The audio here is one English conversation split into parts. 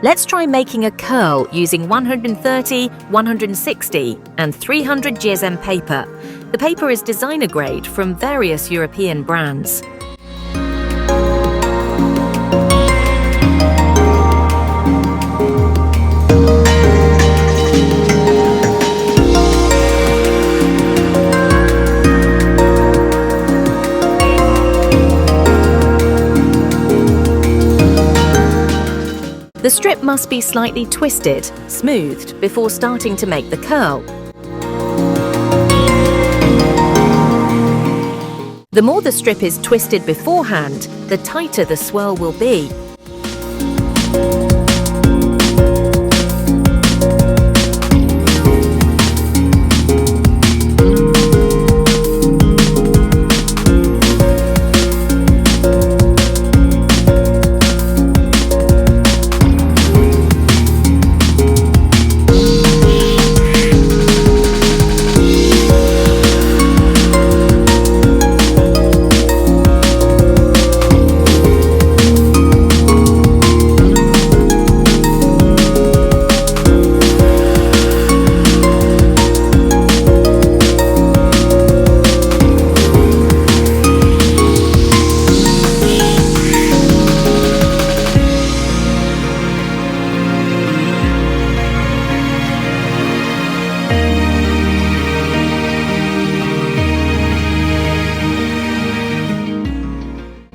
Let's try making a curl using 130, 160 and 300 GSM paper. The paper is designer grade from various European brands. The strip must be slightly twisted, smoothed, before starting to make the curl. The more the strip is twisted beforehand, the tighter the swirl will be.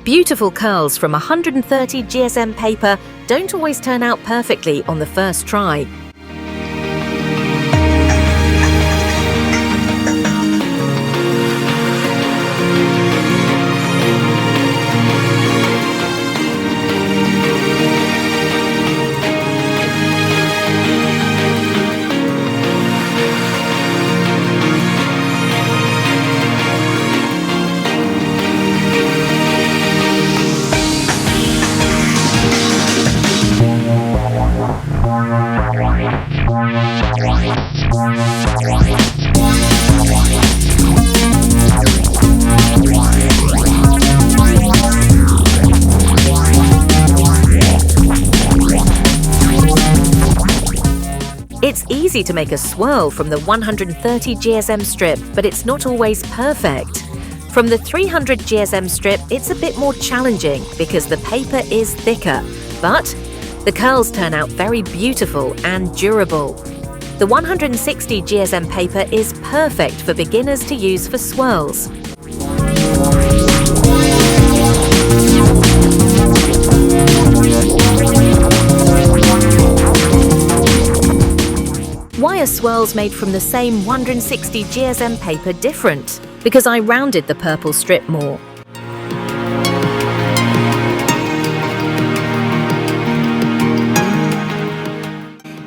Beautiful curls from 130 GSM paper don't always turn out perfectly on the first try. It's easy to make a swirl from the 130 GSM strip, but it's not always perfect. From the 300 GSM strip, it's a bit more challenging because the paper is thicker, but the curls turn out very beautiful and durable. The 160 GSM paper is perfect for beginners to use for swirls. Why are swirls made from the same 160 GSM paper different? Because I rounded the purple strip more.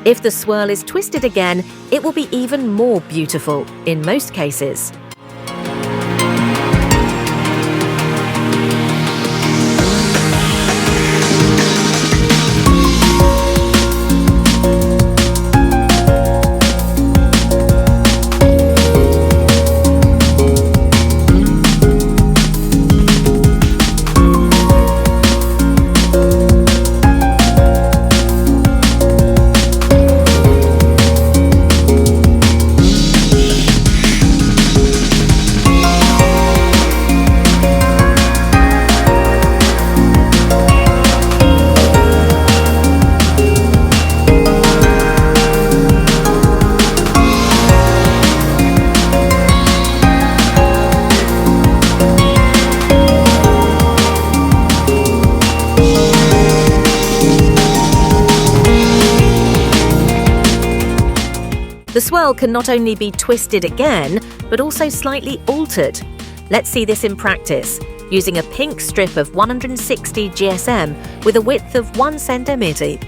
If the swirl is twisted again, it will be even more beautiful in most cases. The swirl can not only be twisted again, but also slightly altered. Let's see this in practice, using a pink strip of 160 GSM with a width of 1 centimeter.